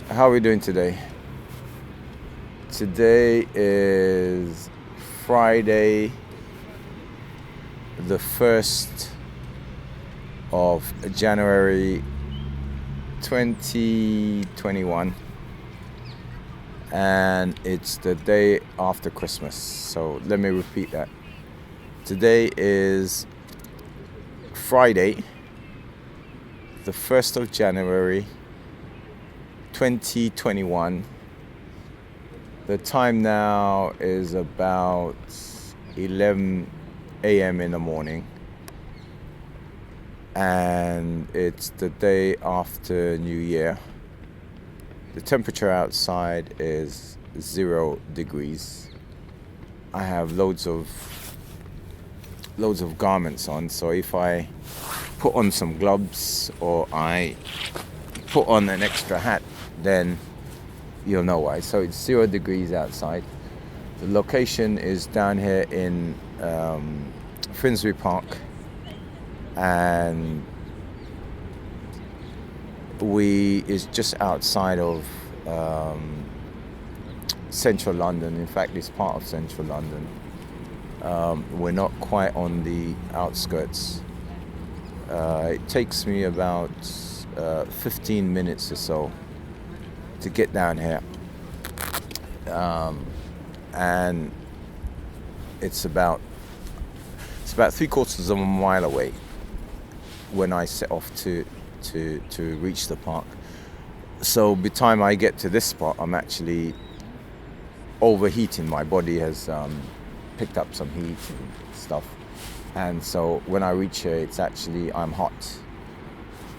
How are we doing today? Today is Friday, the 1st of January 2021, and it's the day after Christmas. So let me repeat that. Today is Friday, the 1st of January 2021. The time now is about 11 a.m. in the morning, and it's the day after New Year. The temperature outside is 0 degrees. I have loads of garments on, so if I put on some gloves or I put on an extra hat, then you'll know why. So it's 0 degrees outside. The location is down here in Finsbury Park, and is just outside of central London. In fact, it's part of central London. We're not quite on the outskirts. It takes me about 15 minutes or so to get down here, and it's about 3/4 of a mile away when I set off to reach the park. So by the time I get to this spot, I'm actually overheating. My body has picked up some heat and stuff, and so when I reach here, I'm hot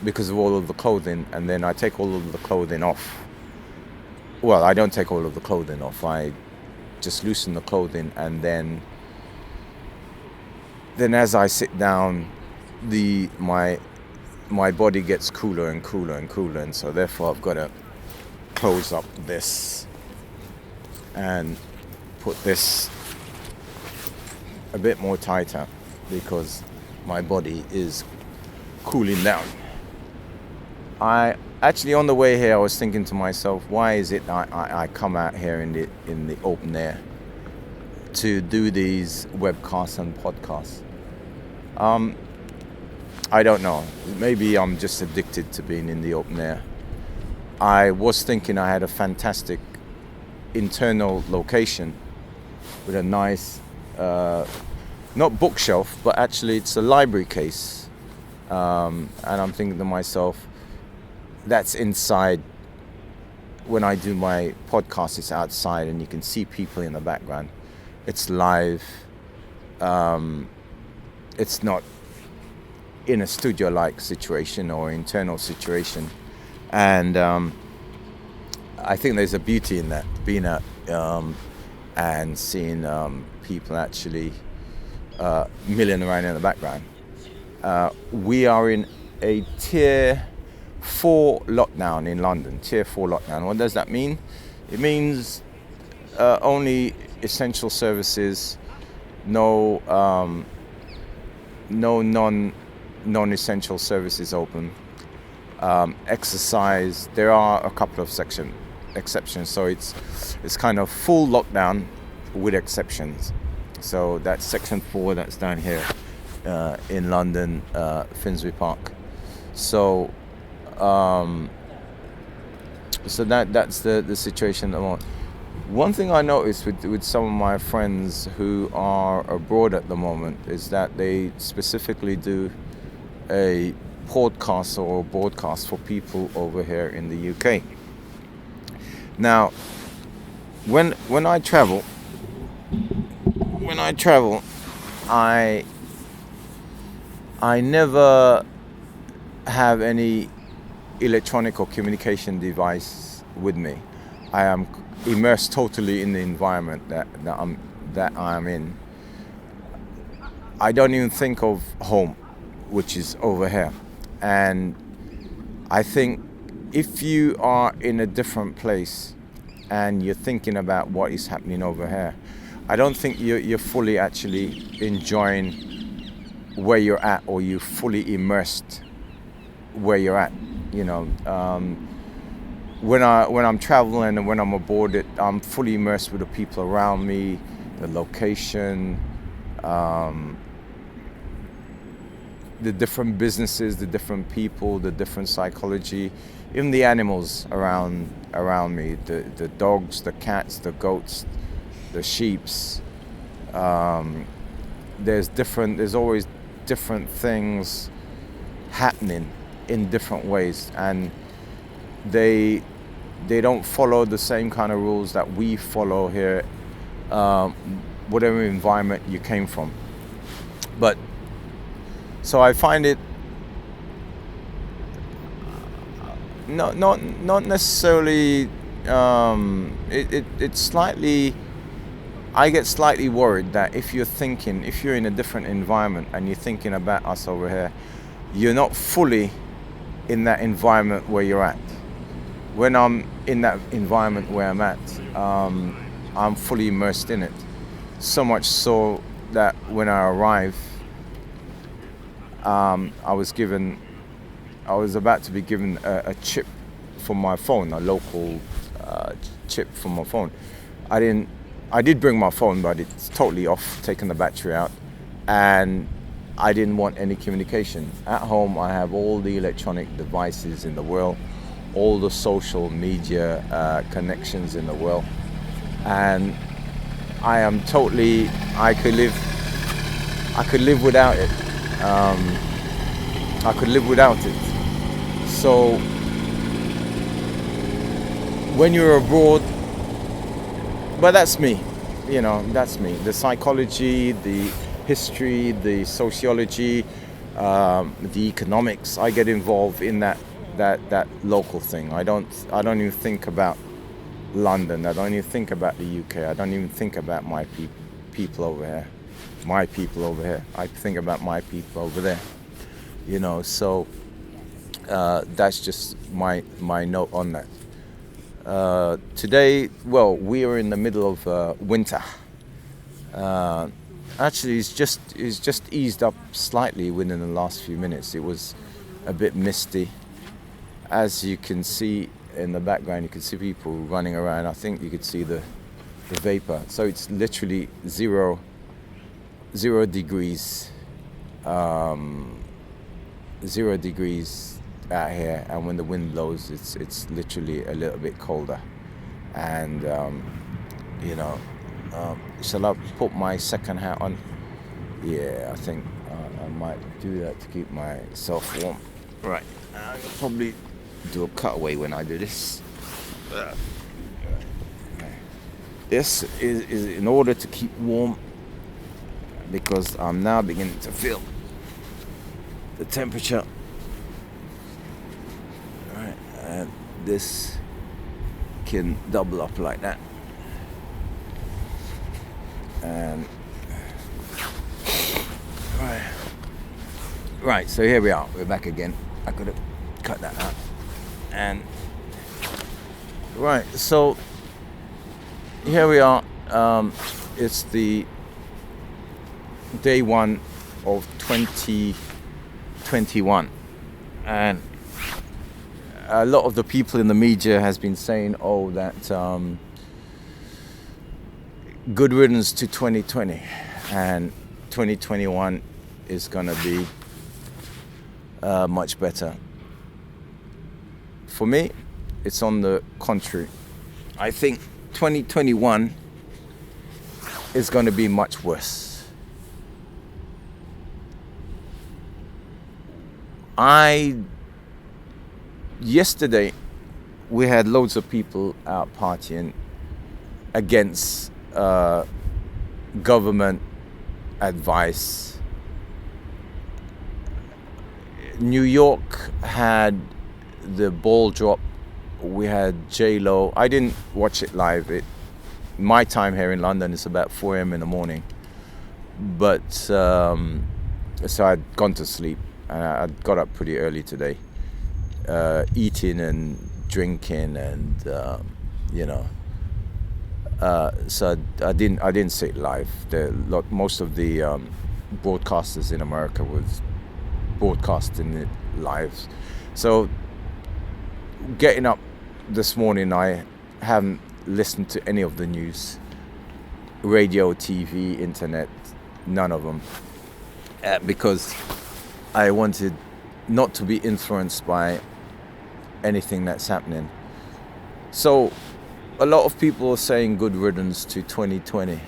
because of all of the clothing, and then I take all of the clothing off. Well, I don't take all of the clothing off. I just loosen the clothing, and then as I sit down, my body gets cooler and cooler and cooler, and so therefore I've got to close up this and put this a bit more tighter because my body is cooling down. Actually, on the way here, I was thinking to myself, why is it I come out here in the open air to do these webcasts and podcasts? I don't know. Maybe I'm just addicted to being in the open air. I was thinking I had a fantastic internal location with a nice, not bookshelf, but actually it's a library case. And I'm thinking to myself, that's inside. When I do my podcast, it's outside and you can see people in the background. It's live. It's not in a studio-like situation or internal situation. And I think there's a beauty in that, being out and seeing people actually milling around in the background. We are in a Tier 4 lockdown in London. Tier 4 lockdown. What does that mean? It means only essential services, no non-essential services open. Exercise, there are a couple of exceptions, so it's kind of full lockdown with exceptions. So that's section 4, that's down here in London, Finsbury Park. So that's the situation at the moment. One thing I noticed with some of my friends who are abroad at the moment is that they specifically do a podcast or a broadcast for people over here in the UK. Now, when I travel, I never have any electronic or communication device with me. I am immersed totally in the environment that I'm in. I don't even think of home, which is over here. And I think if you are in a different place and you're thinking about what is happening over here, I don't think you're fully actually enjoying where you're at, or you're fully immersed where you're at. when I'm traveling and when I'm aboard it, I'm fully immersed with the people around me, the location, the different businesses, the different people, the different psychology, even the animals around me, the dogs, the cats, the goats, the sheeps. There's always different things happening in different ways, and they don't follow the same kind of rules that we follow here, whatever environment you came from. But so I find it not necessarily. It's slightly. I get slightly worried that if you're in a different environment and you're thinking about us over here, you're not fully in that environment where you're at. When I'm in that environment where I'm at, I'm fully immersed in it. So much so that when I arrived, I was about to be given a chip for my phone, a local chip for my phone. I did bring my phone, but it's totally off, taken the battery out, and I didn't want any communication. At home, I have all the electronic devices in the world, all the social media connections in the world, and I could live without it. I could live without it. So when you're abroad, but that's me, that's me. The psychology, the history, the sociology, the economics, I get involved in that local thing. I don't even think about London. I don't even think about the UK. I don't even think about my people over here. My people over here. I think about my people over there. So that's just my note on that. Today, we are in the middle of winter. Actually, it's just eased up slightly within the last few minutes. It was a bit misty. As you can see in the background, you can see people running around. I think you could see the vapor. So it's literally zero degrees, 0 degrees out here, and when the wind blows, it's literally a little bit colder. And shall I put my second hat on? Yeah, I think I might do that to keep myself warm. Right, I'll probably do a cutaway when I do this. This is in order to keep warm, because I'm now beginning to feel the temperature. Right, and this can double up like that. And right, so here we are. We're back again. I could have cut that out. And right, so here we are. It's the day one of 2021, and a lot of the people in the media has been saying, that good riddance to 2020, and 2021 is gonna be much better. For me, it's on the contrary. I think 2021 is going to be much worse. Yesterday, we had loads of people out partying against government advice. New York had the ball drop. We had J-Lo. I didn't watch it live. My time here in London is about 4 a.m. in the morning. But so I'd gone to sleep, and I got up pretty early today, eating and drinking, and so I didn't see it live. Most of the broadcasters in America was broadcasting it live. So getting up this morning I haven't listened to any of the news, radio, TV, internet, none of them, because I wanted not to be influenced by anything that's happening. So a lot of people are saying good riddance to 2020.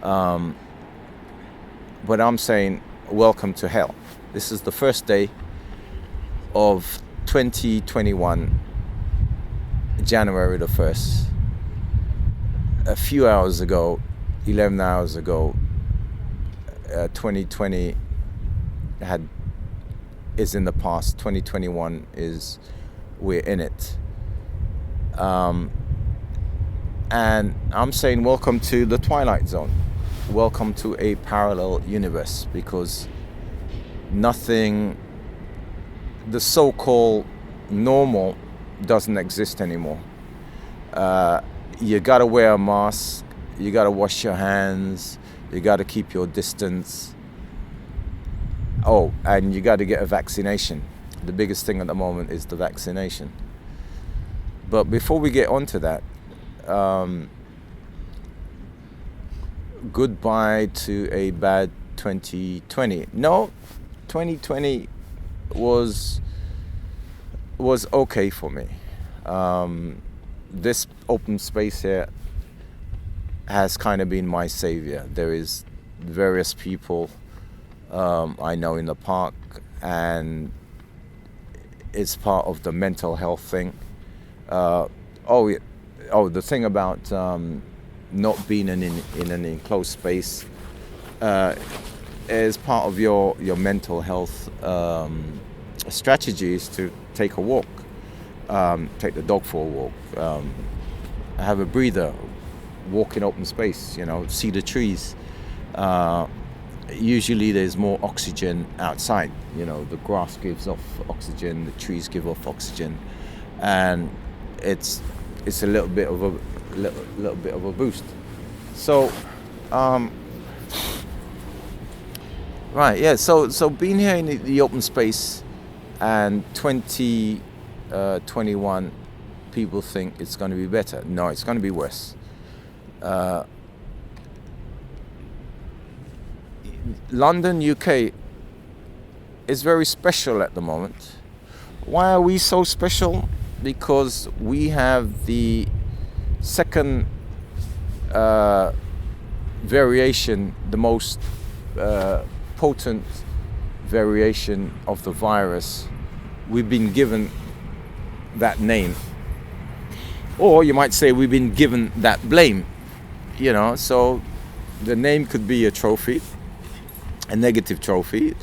But I'm saying welcome to hell. This is the first day of 2021, January the 1st. A few hours ago, 11 hours ago, 2020 is in the past. 2021 we're in it. And I'm saying welcome to the Twilight Zone. Welcome to a parallel universe, because the so-called normal doesn't exist anymore. You gotta wear a mask, you gotta wash your hands, you gotta keep your distance. Oh, and you gotta get a vaccination. The biggest thing at the moment is the vaccination. But before we get onto that, goodbye to a bad 2020. No, 2020 was okay for me. This open space here has kind of been my savior. There is various people I know in the park, and it's part of the mental health thing. The thing about not being in an enclosed space is part of your mental health strategies to take a walk, take the dog for a walk, have a breather, walk in open space, see the trees. Usually there's more oxygen outside, the grass gives off oxygen, the trees give off oxygen, and it's a little bit of a boost. So so being here in the open space, and 2021 people think it's going to be better. No, it's going to be worse. London, UK is very special at the moment. Why are we so special? Because we have the second variation, the most potent variation of the virus. We've been given that name, or you might say we've been given that blame. So the name could be a trophy, a negative trophy,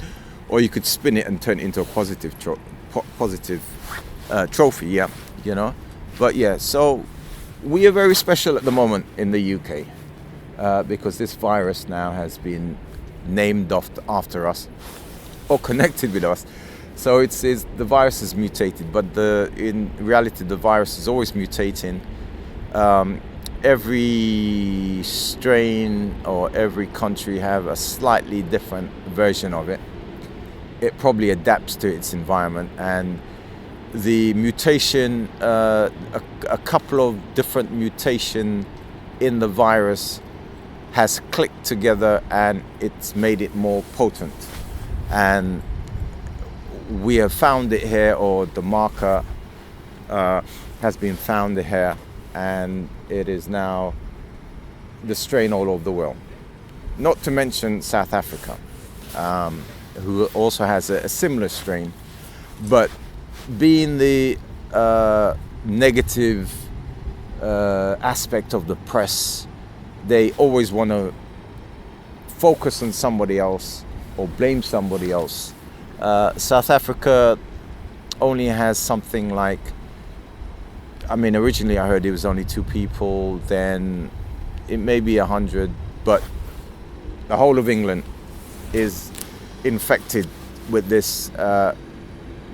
or you could spin it and turn it into a positive trophy. But so we are very special at the moment in the UK, because this virus now has been named after us or connected with us. So it's the virus is mutated, but in reality the virus is always mutating. Every strain or every country have a slightly different version of it. It probably adapts to its environment, and the mutation, a couple of different mutation in the virus has clicked together, and it's made it more potent. And we have found it here, or the marker has been found here, and it is now the strain all over the world. Not to mention South Africa, who also has a similar strain, but being the negative aspect of the press, they always want to focus on somebody else or blame somebody else. South Africa only has something like, originally I heard it was only 2 people, then it may be 100, but the whole of England is infected with this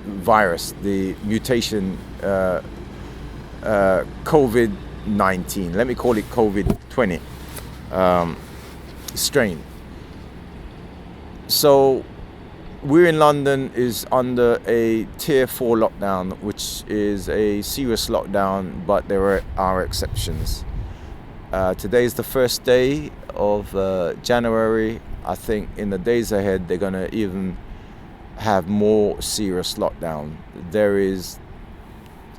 virus, the mutation COVID-19, let me call it COVID-20 strain. So we're in London is under a tier 4 lockdown, which is a serious lockdown, but there are exceptions. Today is the first day of January. I think in the days ahead they're going to even have more serious lockdown. There is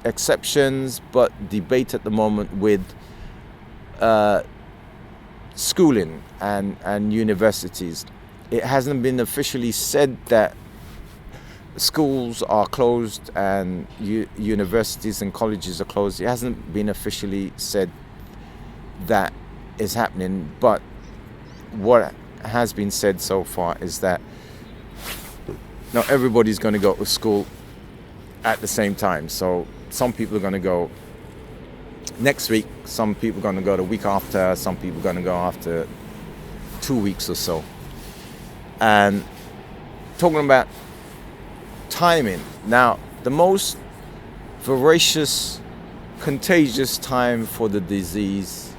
exceptions, but debate at the moment with schooling and universities. It hasn't been officially said that schools are closed and universities and colleges are closed. It hasn't been officially said that is happening, but what has been said so far is that not everybody's going to go to school at the same time. So some people are going to go next week, some people are going to go the week after, some people are going to go after 2 weeks or so. And talking about timing, now the most voracious, contagious time for the disease,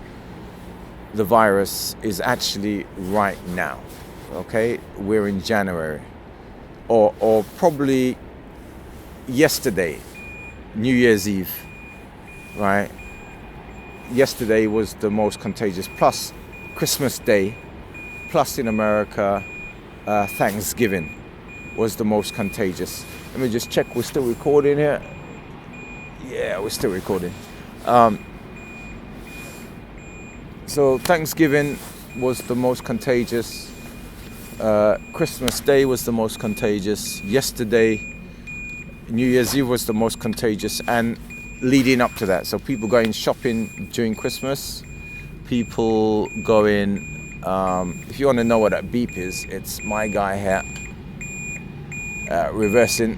the virus, is actually right now. Okay, we're in January, or probably yesterday, New Year's Eve, right? Yesterday was the most contagious, plus Christmas Day, plus in America, Thanksgiving was the most contagious. Let me just check, we're still recording here. Yeah, we're still recording. So Thanksgiving was the most contagious. Christmas Day was the most contagious. Yesterday, New Year's Eve was the most contagious, and leading up to that. So people going shopping during Christmas, people going, if you want to know what that beep is, it's my guy here reversing.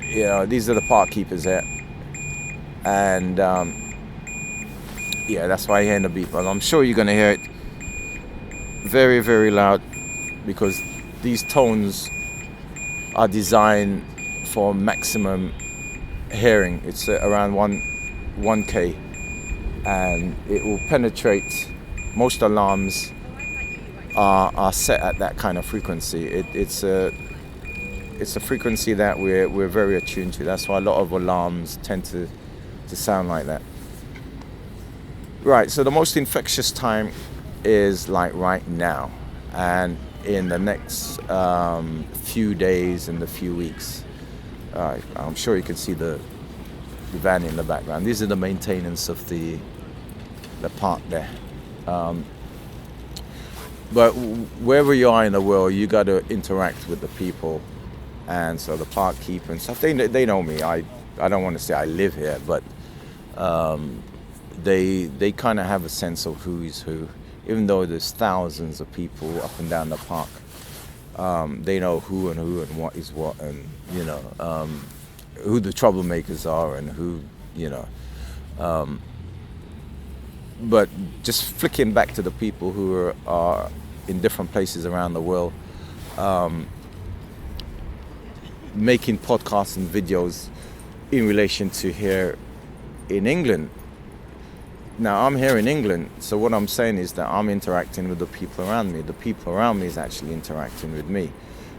You know, these are the park keepers here. And yeah, that's why you're hearing the beep. And I'm sure you're going to hear it very, very loud, because these tones are designed for maximum hearing. It's around 1K, and it will penetrate. Most alarms are set at that kind of frequency. It's a frequency that we're very attuned to. That's why a lot of alarms tend to sound like that. Right, so the most infectious time is like right now, and in the next few days and the few weeks. I'm sure you can see the van in the background. These are the maintenance of the park there. But wherever you are in the world, you got to interact with the people, and so the park keeper and stuff. They know me. I don't want to say I live here, but they kind of have a sense of who is who. Even though there's thousands of people up and down the park, they know who and what is what, and you know who the troublemakers are and who, you know. But just flicking back to the people who are in different places around the world, making podcasts and videos in relation to here in England. Now, I'm here in England, so what I'm saying is that I'm interacting with the people around me. The people around me is actually interacting with me.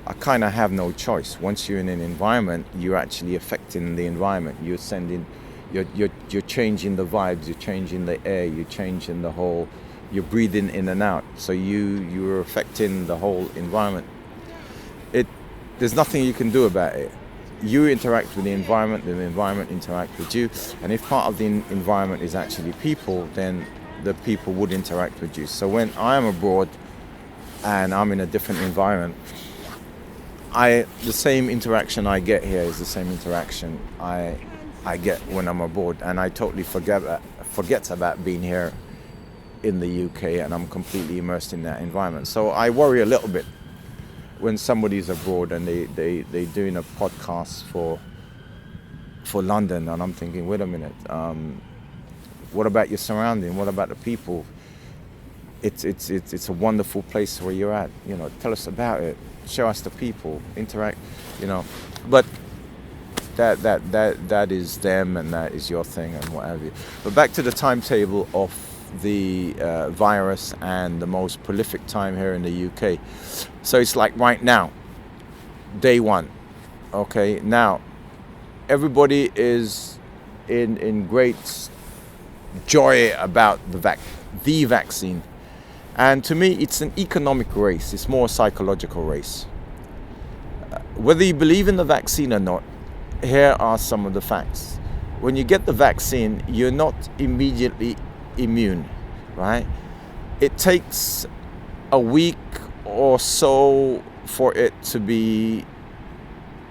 I kind of have no choice. Once you're in an environment, you're actually affecting the environment. You're changing the vibes, you're changing the air, you're changing the whole, you're breathing in and out. So you're affecting the whole environment. There's nothing you can do about it. You interact with the environment interact with you, and if part of the environment is actually people, then the people would interact with you. So when I am abroad and I'm in a different environment, the same interaction I get here is the same interaction I get when I'm abroad, and I totally forget about being here in the UK, and I'm completely immersed in that environment. So I worry a little bit when somebody's abroad and they're doing a podcast for London, and I'm thinking, wait a minute, what about your surrounding? What about the people? It's a wonderful place where you're at. You know, tell us about it. Show us the people. Interact. You know, but that is them, and that is your thing, and what have you. But back to the timetable of the virus and the most prolific time here in the UK. So it's like right now. day one. Okay, now everybody is in great joy about the vaccine, and to me, it's an economic race. It's more a psychological race. Whether you believe in the vaccine or not, here are some of the facts. When you get the vaccine, you're not immediately immune, right? It takes a week or so for it to be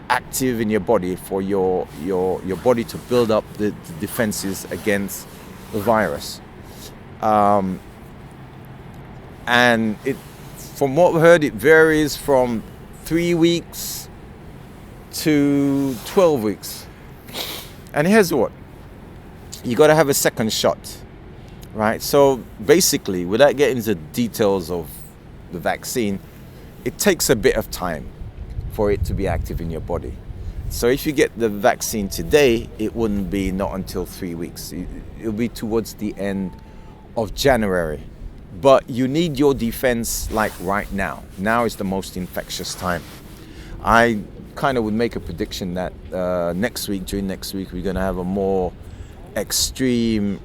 active in your body, for your body to build up the defenses against the virus. And it, from what we heard, it varies from 3 weeks to 12 weeks. And here's what, you got to have a second shot, right? So basically, without getting into the details of the vaccine, it takes a bit of time for it to be active in your body. So if you get the vaccine today, it wouldn't be not until 3 weeks. It'll be towards the end of January. But you need your defense like right now. Now is the most infectious time. I kind of would make a prediction that during next week, we're going to have a more extreme.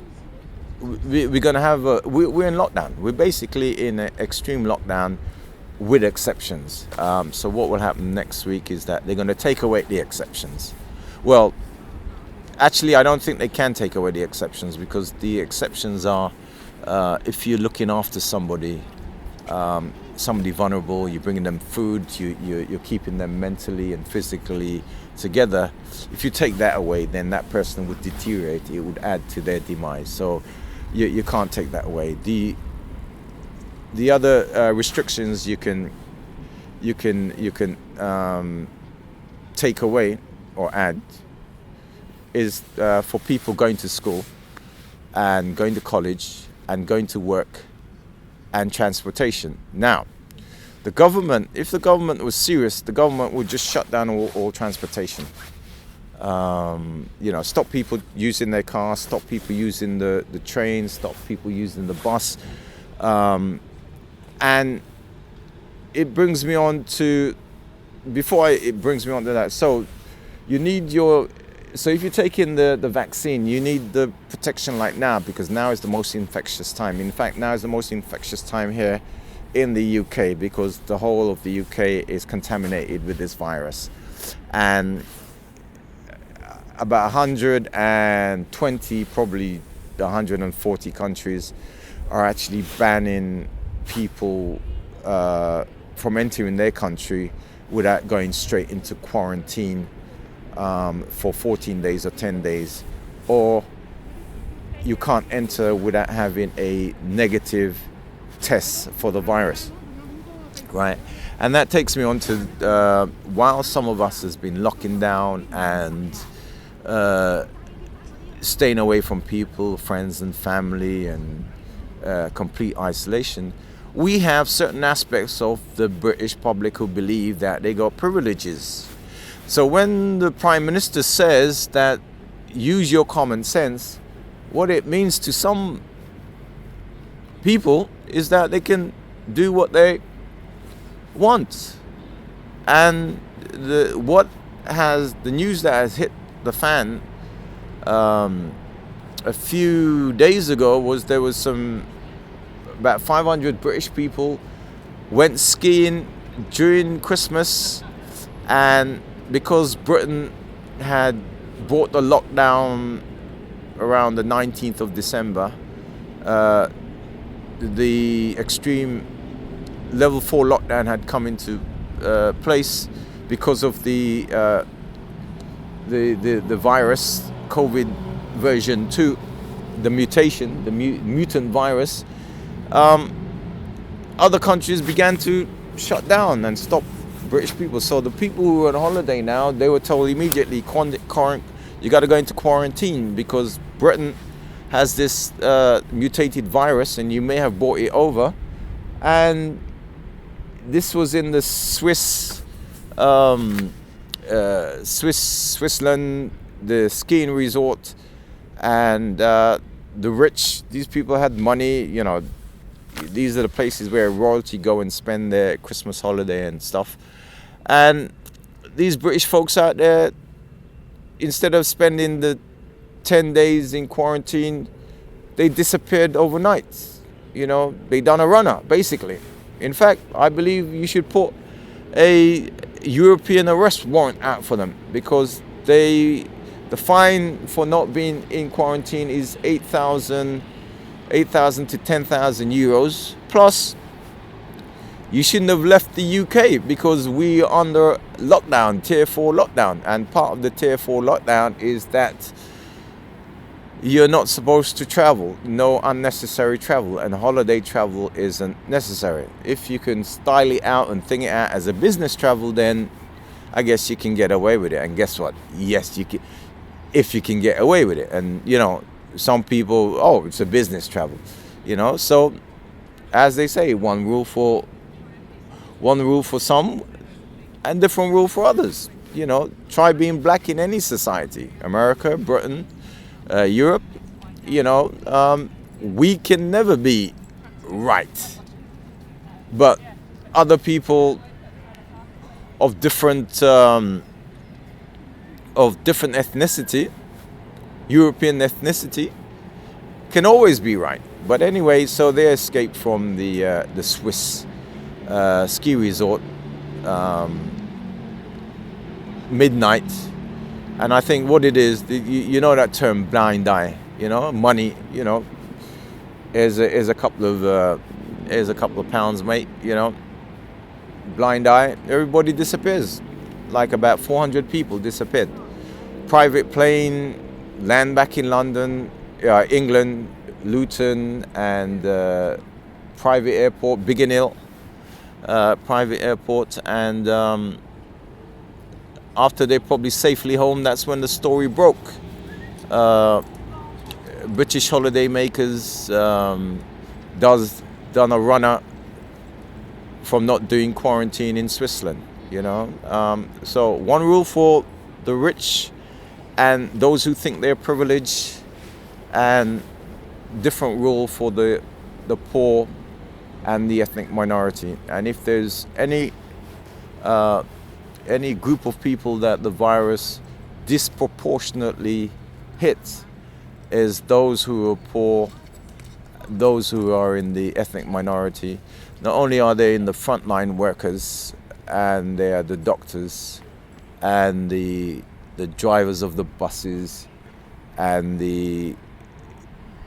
We're going to have we're in lockdown. We're basically in an extreme lockdown with exceptions. So what will happen next week is that they're going to take away the exceptions. Well, actually, I don't think they can take away the exceptions, because the exceptions are if you're looking after somebody vulnerable, you're bringing them food, you're keeping them mentally and physically together. If you take that away, then that person would deteriorate. It would add to their demise. So you can't take that away. The other restrictions you can take away or add is for people going to school and going to college and going to work and transportation. Now, if the government was serious, the government would just shut down all transportation. Stop people using their cars, stop people using the train, stop people using the bus. And it brings me on to, that, so you need so if you're taking the vaccine, you need the protection like now, because now is the most infectious time. In fact, now is the most infectious time here in the UK, because the whole of the UK is contaminated with this virus. And about 120, probably 140 countries are actually banning people from entering their country without going straight into quarantine for 14 days or 10 days, or you can't enter without having a negative test for the virus, right? And that takes me on to while some of us has been locking down and staying away from people, friends and family, and complete isolation, we have certain aspects of the British public who believe that they got privileges. So when the Prime Minister says that use your common sense, what it means to some people is that they can do what they want. And the news that has hit the fan a few days ago was there was about 500 British people went skiing during Christmas, and because Britain had brought the lockdown around the 19th of December, the extreme level 4 lockdown had come into place because of the virus, COVID version 2, the mutation, the mutant virus. Other countries began to shut down and stop British people. So the people who are on holiday now, they were told immediately, you got to go into quarantine because Britain has this mutated virus and you may have brought it over. And this was in the Switzerland, the skiing resort, and the rich. These people had money. These are the places where royalty go and spend their Christmas holiday and stuff. And these British folks out there, instead of spending the 10 days in quarantine, they disappeared overnight. They done a runner, basically. In fact, I believe you should put a European arrest warrant out for them, because the fine for not being in quarantine is 8,000 to 10,000 euros. Plus, you shouldn't have left the UK, because we are under lockdown, tier 4 lockdown. And part of the tier 4 lockdown is that you're not supposed to travel. No unnecessary travel, and holiday travel isn't necessary. If you can style it out and think it out as a business travel, then I guess you can get away with it. And guess what? Yes, you can, if you can get away with it. And some people, oh, it's a business travel. So as they say, one rule for some and different rule for others. Try being black in any society, America, Britain, Europe. We can never be right, but other people of different ethnicity, European ethnicity, can always be right. But anyway, so they escaped from the Swiss ski resort midnight. And I think what it is, that term blind eye, money, is a couple of pounds, mate, blind eye, everybody disappears. Like about 400 people disappeared. Private plane, land back in London, England, Luton, and private airport, Biggin Hill, private airport, and after they're probably safely home, that's when the story broke. British holiday makers done a runner from not doing quarantine in Switzerland. So one rule for the rich and those who think they're privileged, and different rule for the poor and the ethnic minority. And if there's any group of people that the virus disproportionately hits, is those who are poor, those who are in the ethnic minority. Not only are they in the frontline workers, and they are the doctors and the drivers of the buses and the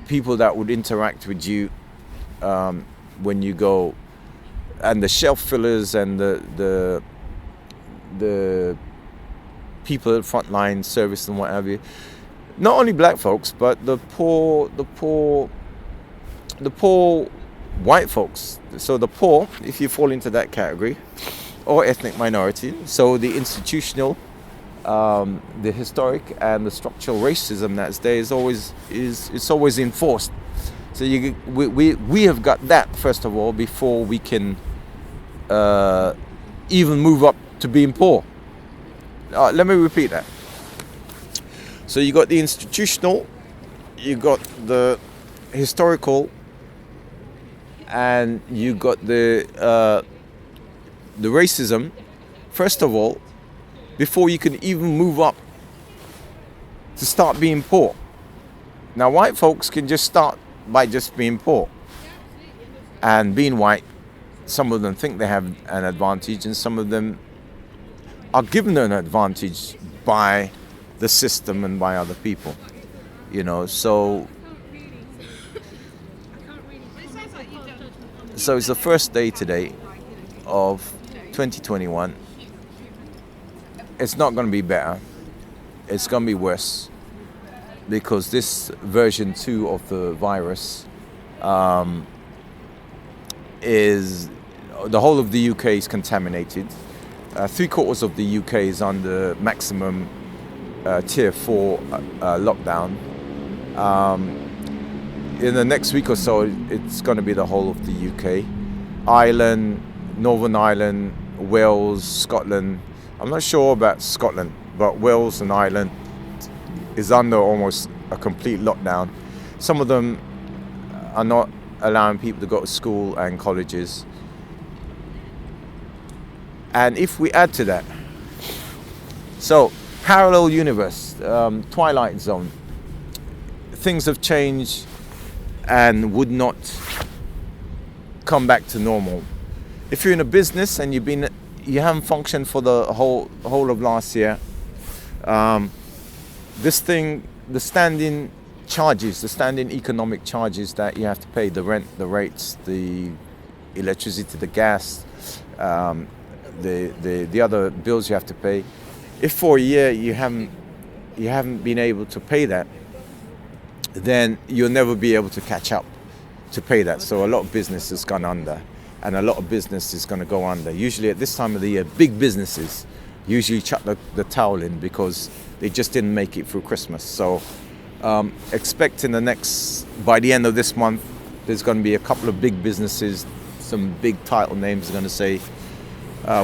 people that would interact with you when you go, and the shelf fillers and the people at frontline service and what have you. Not only black folks, but the poor white folks. So the poor, if you fall into that category, or ethnic minority. So the institutional, the historic, and the structural racism that's there is always enforced. So we have got that first of all before we can even move up to being poor. Let me repeat that. So you got the institutional, you got the historical, and you got the racism. First of all, before you can even move up to start being poor. Now, white folks can just start by just being poor and being white. Some of them think they have an advantage, and some of them are given an advantage by the system and by other people, so it's the first day today of 2021. It's not going to be better, it's going to be worse, because this version 2 of the virus is, the whole of the UK is contaminated. 3/4 of the UK is under maximum tier 4 lockdown. In the next week or so, it's going to be the whole of the UK. Ireland, Northern Ireland, Wales, Scotland. I'm not sure about Scotland, but Wales and Ireland is under almost a complete lockdown. Some of them are not allowing people to go to school and colleges. And if we add to that So, parallel universe, Twilight Zone. Things have changed and would not come back to normal. If you're in a business and you haven't functioned for the whole of last year, the standing charges, the standing economic charges that you have to pay, the rent, the rates, the electricity, the gas, the other bills you have to pay. If for a year you haven't been able to pay that, then you'll never be able to catch up to pay that. So a lot of business has gone under, and a lot of business is going to go under. Usually at this time of the year, big businesses usually chuck the towel in because they just didn't make it through Christmas. So expect by the end of this month, there's going to be a couple of big businesses, some big title names are going to say,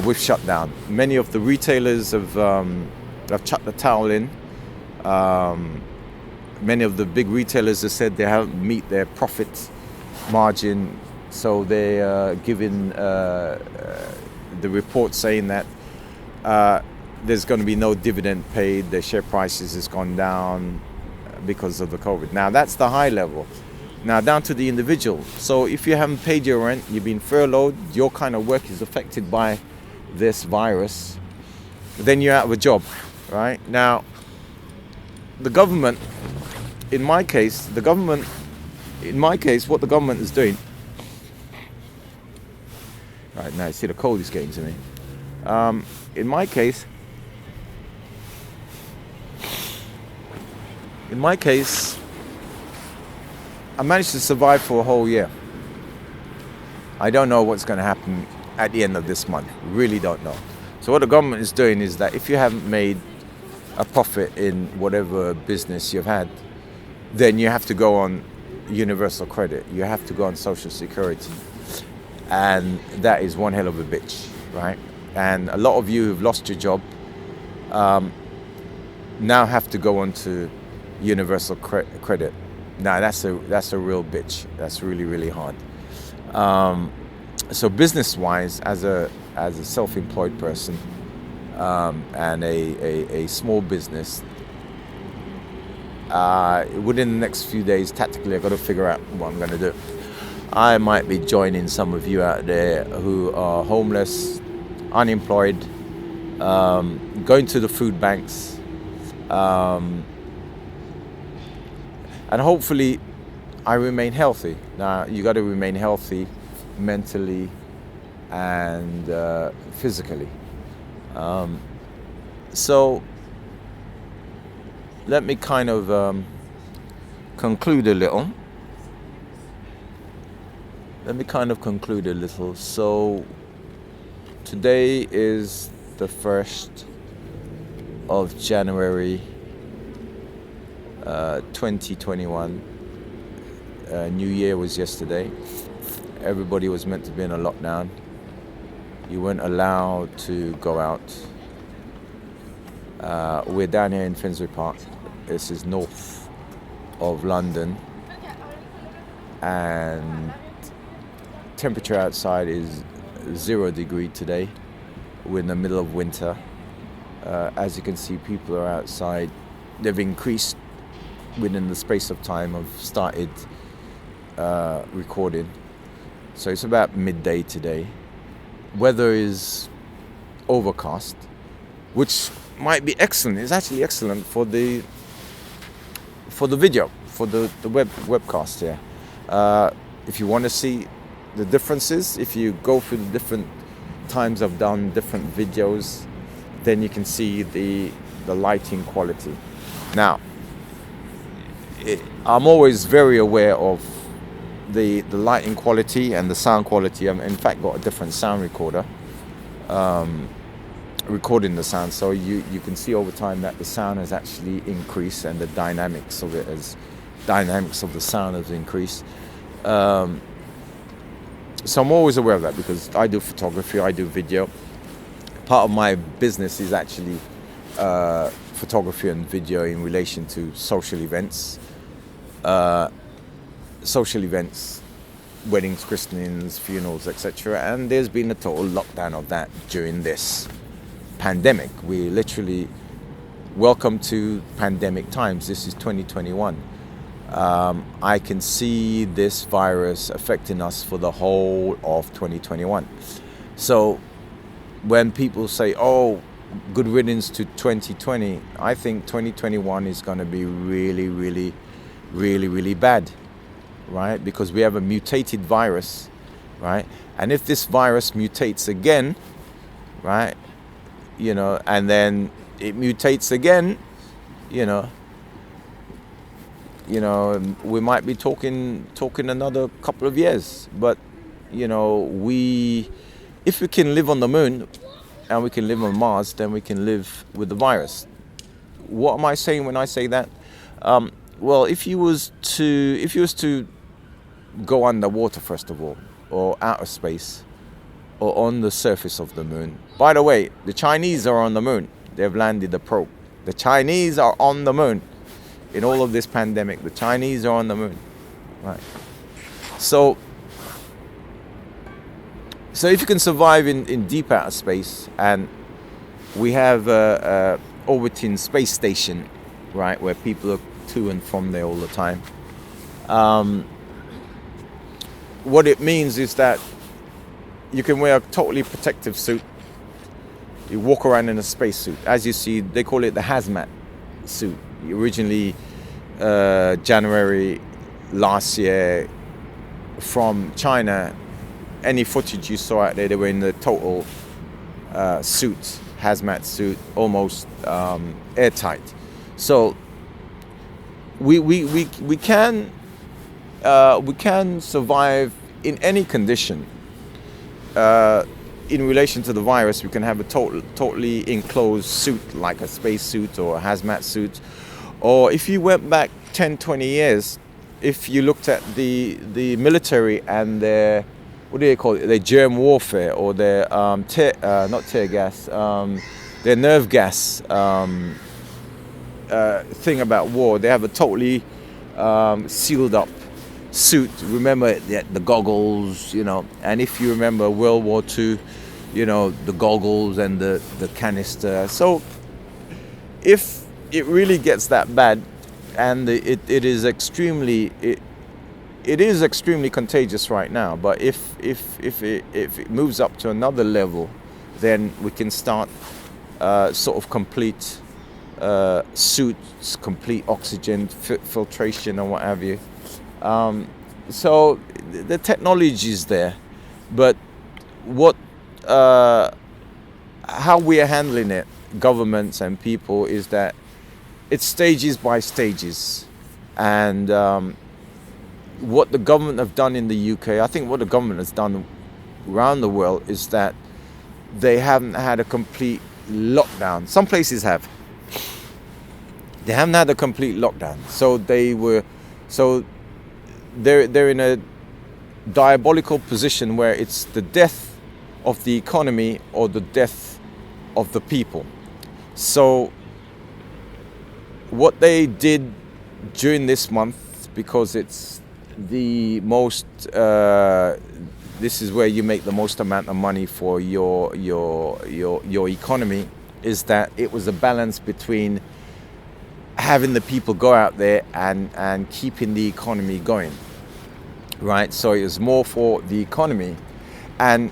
we've shut down. Many of the retailers have chucked the towel in. Many of the big retailers have said they haven't meet their profit margin, so they're giving the report saying that there's going to be no dividend paid, their share prices has gone down because of the COVID. Now that's the high level. Now down to the individual. So if you haven't paid your rent, you've been furloughed, your kind of work is affected by this virus, then you're out of a job, right? Now, the government, in my case, what the government is doing, right now, you see the cold is getting to me. In my case, I managed to survive for a whole year. I don't know what's going to happen at the end of this month. Really don't know. So what the government is doing is that if you haven't made a profit in whatever business you've had, then you have to go on universal credit. You have to go on social security. And that is one hell of a bitch, right? And a lot of you who've lost your job now have to go on to universal credit. Now that's a real bitch. That's really, really hard. So business-wise, as a self-employed person and a small business, within the next few days, tactically, I've got to figure out what I'm going to do. I might be joining some of you out there who are homeless, unemployed, going to the food banks, and hopefully I remain healthy. Now, you got to remain healthy mentally and physically. So let me kind of conclude a little. So today is the 1st of January 2021. New Year was yesterday. Everybody was meant to be in a lockdown. You weren't allowed to go out. We're down here in Finsbury Park. This is north of London, and temperature outside is 0 degree today. We're in the middle of winter. As you can see, people are outside. They've increased within the space of time. I've started recording. So it's about midday today. Weather is overcast, which might be excellent. It's actually excellent for the video, for the webcast here. If you want to see the differences, if you go through the different times I've done different videos, then you can see the lighting quality. Now, I'm always very aware of the lighting quality and the sound quality. I've in fact got a different sound recorder recording the sound, so you can see over time that the sound has actually increased and the dynamics of the sound has increased. So I'm always aware of that because I do photography, I do video. Part of my business is actually photography and video in relation to social events, weddings, christenings, funerals, etc. And there's been a total lockdown of that during this pandemic. We literally welcome to pandemic times. This is 2021. I can see this virus affecting us for the whole of 2021. So when people say, oh, good riddance to 2020, I think 2021 is going to be really, really, really, really bad, right? Because we have a mutated virus, right? And if this virus mutates again, right, and then it mutates again, we might be talking another couple of years. But if we can live on the moon and we can live on Mars, then we can live with the virus. What am I saying when I say that? Well, if you was to go underwater, first of all, or outer space, or on the surface of the moon. By the way, the Chinese are on the moon. They've landed the probe. The Chinese are on the moon. In all of this pandemic, the Chinese are on the moon, right? So if you can survive in deep outer space, and we have a orbiting space station, right, where people are to and from there all the time. What it means is that you can wear a totally protective suit. You walk around in a space suit. As you see, they call it the hazmat suit. Originally, January last year, from China, any footage you saw out there, they were in the total suit, hazmat suit, almost airtight. So we can survive in any condition. In relation to the virus, we can have a totally enclosed suit, like a space suit or a hazmat suit. Or if you went back 10, 20 years, if you looked at the military and their, what do they call it, their germ warfare, or their not tear gas, their nerve gas thing about war, they have a totally sealed up suit. Remember the goggles, and if you remember World War II, the goggles and the canister. So if it really gets that bad, and it is extremely contagious right now, but if it moves up to another level, then we can start sort of complete suits, complete oxygen filtration and what have you. So the technology is there, but how we are handling it, governments and people, is that it's stages by stages. And what the government have done in the UK, I think what the government has done around the world, is that they haven't had a complete lockdown. Some places have. They haven't had a complete lockdown. So they're in a diabolical position where it's the death of the economy or the death of the people. So what they did during this month, because it's the most, this is where you make the most amount of money for your economy, is that it was a balance between having the people go out there and keeping the economy going, right? So it was more for the economy. And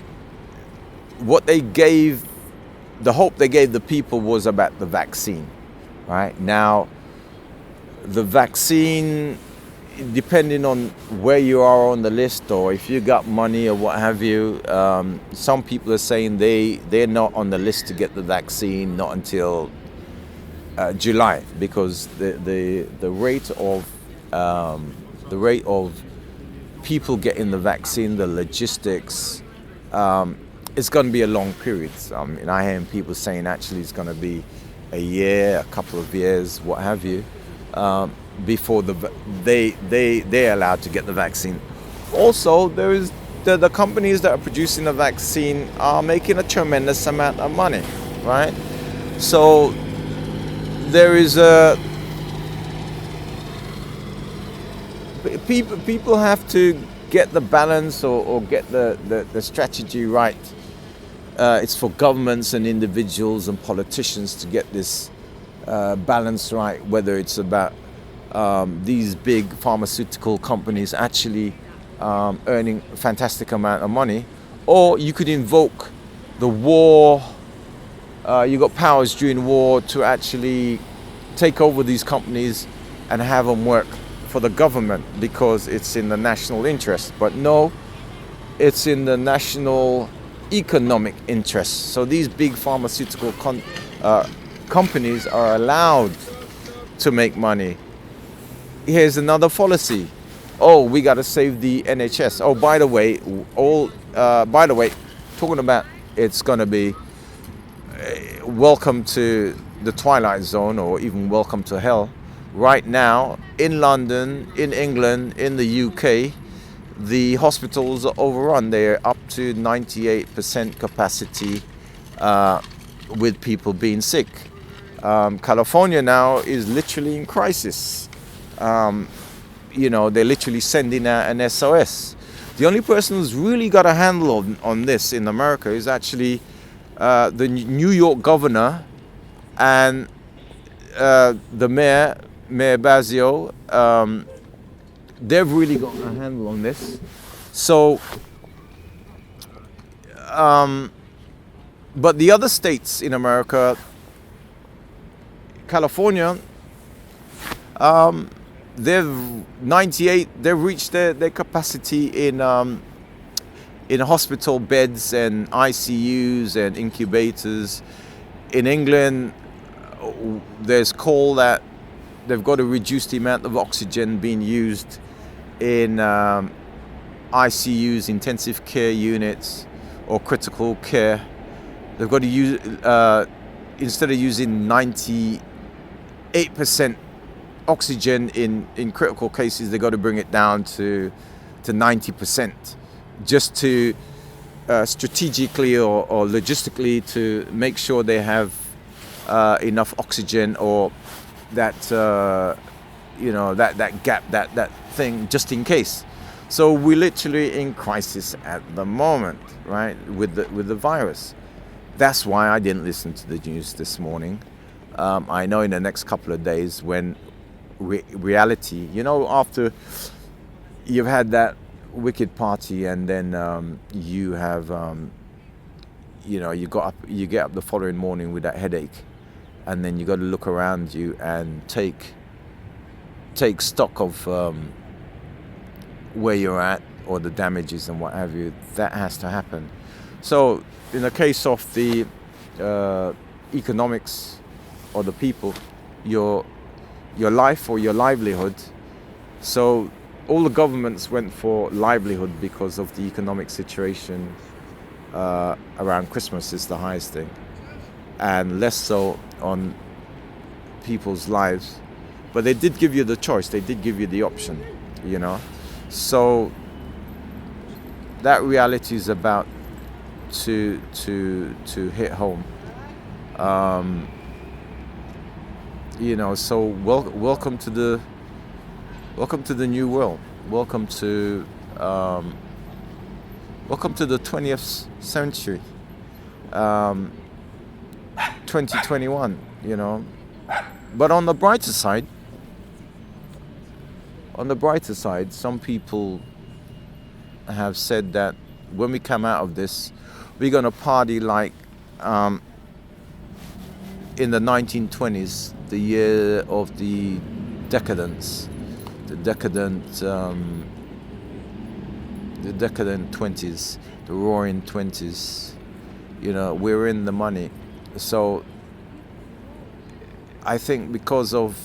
what they gave, the hope they gave the people was about the vaccine, right? Now, the vaccine, depending on where you are on the list, or if you got money or what have you, some people are saying they're not on the list to get the vaccine, not until July, because the rate of people getting the vaccine, the logistics, it's going to be a long period. And I hear people saying actually it's going to be a year, a couple of years, what have you, before they're allowed to get the vaccine. Also, there is the companies that are producing the vaccine are making a tremendous amount of money, right? So there is people have to get the balance or get the strategy right. It's for governments and individuals and politicians to get this balance right, whether it's about these big pharmaceutical companies actually earning a fantastic amount of money, or you could invoke the war. You got powers during war to actually take over these companies and have them work for the government because it's in the national interest. But no, it's in the national economic interest. So these big pharmaceutical companies are allowed to make money. Here's another fallacy. Oh, we got to save the NHS. Oh, by the way, talking about it's going to be welcome to the Twilight Zone or even welcome to hell. Right now, in London, in England, in the UK, the hospitals are overrun. They're up to 98% capacity with people being sick. California now is literally in crisis. They're literally sending out an SOS. The only person who's really got a handle on this in America is actually the New York governor and the Mayor Blasio. They've really got a handle on this. So, but the other states in America, California, they've reached their capacity in hospital beds and ICUs and incubators. In England, there's call that they've got to reduce the amount of oxygen being used in ICUs, intensive care units, or critical care. They've got to use, instead of using 98% oxygen in critical cases, they've got to bring it down to 90%, just to strategically or logistically to make sure they have enough oxygen, or that that gap, that thing, just in case. So we're literally in crisis at the moment, right, with the virus. That's why I didn't listen to the news this morning. I know in the next couple of days, when reality, after you've had that wicked party, and then you have you get up the following morning with that headache, and then you got to look around you and take stock of where you're at, or the damages and what have you. That has to happen. So in the case of the economics or the people, your life or your livelihood. So all the governments went for livelihood because of the economic situation. Around Christmas is the highest thing, and less so on people's lives. But they did give you the choice. They did give you the option, So that reality is about to hit home. So welcome to the new world. Welcome to the 20th century. 2021. But on the brighter side, some people have said that when we come out of this, we're going to party like in the 1920s, the year of the decadence, the decadent 20s, the roaring 20s. We're in the money. So I think because of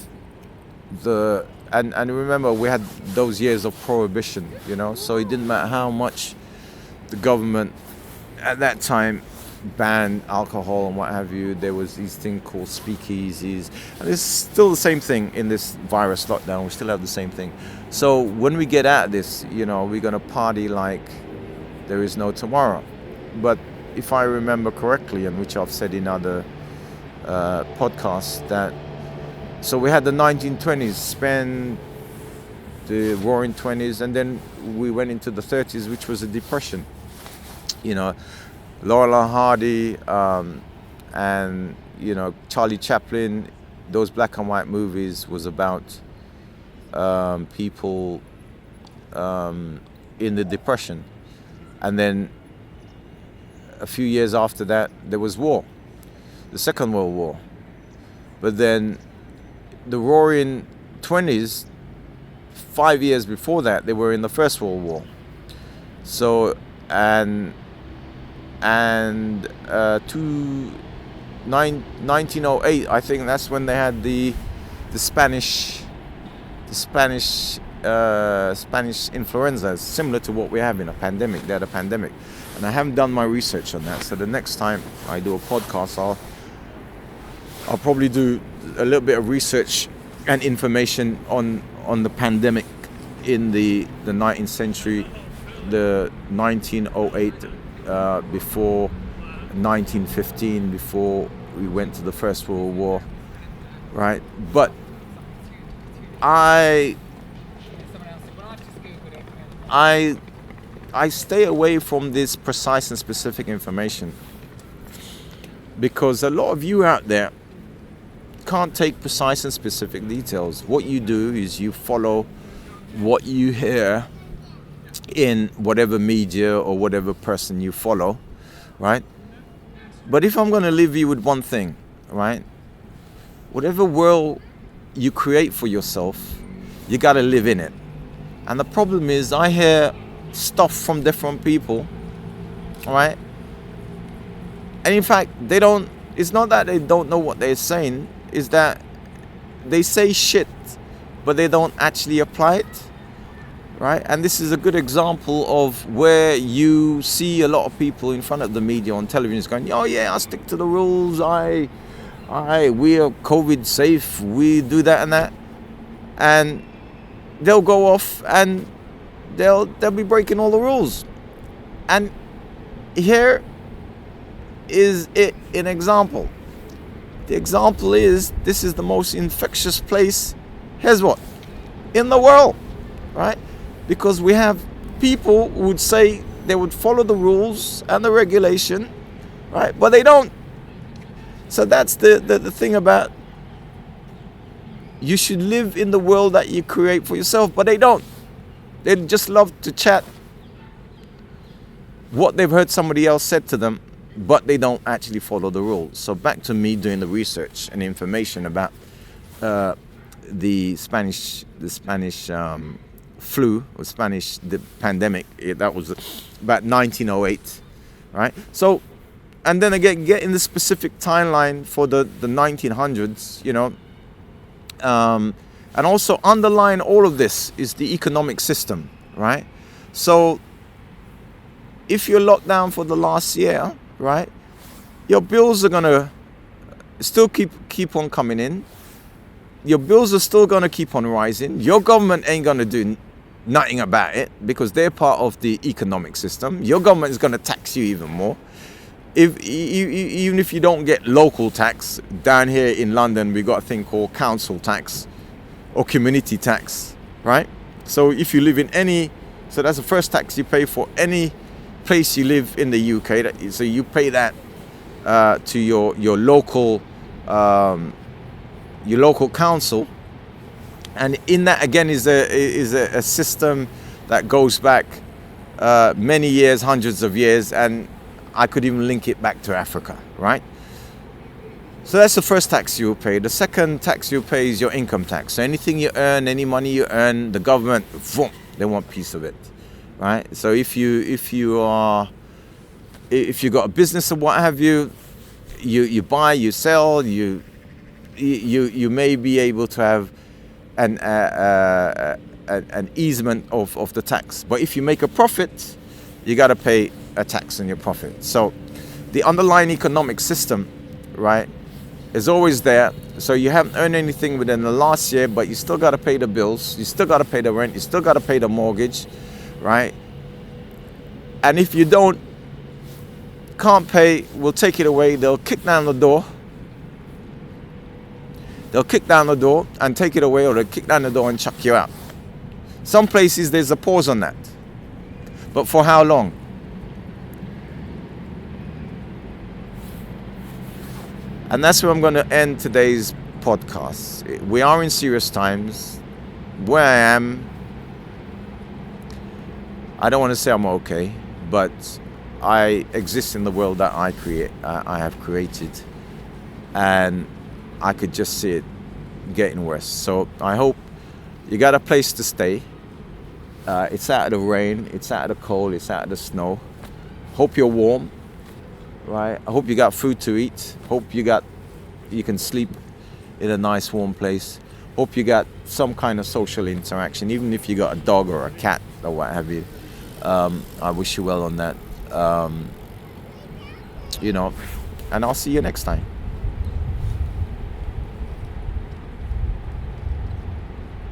and remember, we had those years of prohibition, so it didn't matter how much the government at that time banned alcohol and what have you. There was these things called speakeasies, and it's still the same thing in this virus lockdown. We still have the same thing. So when we get out of this, we're going to party like there is no tomorrow. But if I remember correctly, and which I've said in other podcasts, that so we had the 1920s, spend the roaring 20s, and then we went into the 30s, which was a depression. Laurel and Hardy, and Charlie Chaplin those black and white movies was about people in the Depression, and then a few years after that there was war, the Second World War. But then the Roaring 20s, 5 years before that, they were in the First World War. So and 1908, I think that's when they had the Spanish influenza, similar to what we have in a pandemic. They had a pandemic, and I haven't done my research on that. So the next time I do a podcast, I'll probably do a little bit of research and information on the pandemic in the 19th century, the 1908, before 1915, before we went to the First World War, right? But I stay away from this precise and specific information, because a lot of you out there can't take precise and specific details. What you do is you follow what you hear in whatever media or whatever person you follow, right? But if I'm going to leave you with one thing, right? Whatever world you create for yourself, you got to live in it. And the problem is, I hear stuff from different people, right? And in fact, it's not that they don't know what they're saying, is that they say shit, but they don't actually apply it, right? And this is a good example of where you see a lot of people in front of the media on television going, oh yeah, I stick to the rules, we are COVID safe, we do that and that. And they'll go off and they'll be breaking all the rules. And here is an example. The example is, this is the most infectious place, here's what, in the world, right? Because we have people who would say they would follow the rules and the regulation, right? But they don't. So that's the thing about, you should live in the world that you create for yourself, but they don't. They just love to chat what they've heard somebody else said to them, but they don't actually follow the rules. So back to me doing the research and information about the Spanish flu, or the pandemic. That was about 1908, right? So, and then again, get in the specific timeline for the 1900s, you know. And also underlying all of this is the economic system, right? So if you're locked down for the last year, right, your bills are gonna still keep on coming in. Your bills are still gonna keep on rising. Your government ain't gonna do nothing about it, because they're part of the economic system. Your government is gonna tax you even more. Even if you don't get local tax, down here in London we got a thing called council tax or community tax, right? So if you live in so that's the first tax you pay for any place you live in the UK. So you pay that to your local council, and in that again is a system that goes back many years, hundreds of years, and I could even link it back to Africa, right? So that's the first tax you pay. The second tax you pay is your income tax. So anything you earn, any money you earn, the government, they want a piece of it, right? So if you got a business or what have you, you buy, you sell, you may be able to have an easement of the tax. But if you make a profit, you got to pay a tax on your profit. So the underlying economic system, right, is always there. So you haven't earned anything within the last year, but you still got to pay the bills, you still got to pay the rent, you still got to pay the mortgage, right? And if you can't pay, we'll take it away. They'll kick down the door. They'll kick down the door and take it away, or they'll kick down the door and chuck you out. Some places there's a pause on that. But for how long? And that's where I'm going to end today's podcasts. We are in serious times. Where I am, I don't want to say I'm okay, but I exist in the world that I have created, and I could just see it getting worse. So I hope you got a place to stay. It's out of the rain, it's out of the cold, it's out of the snow. Hope you're warm, right? I hope you got food to eat. Hope you can sleep in a nice warm place. Hope you got some kind of social interaction, even if you got a dog or a cat or what have you. I wish you well on that. And I'll see you next time.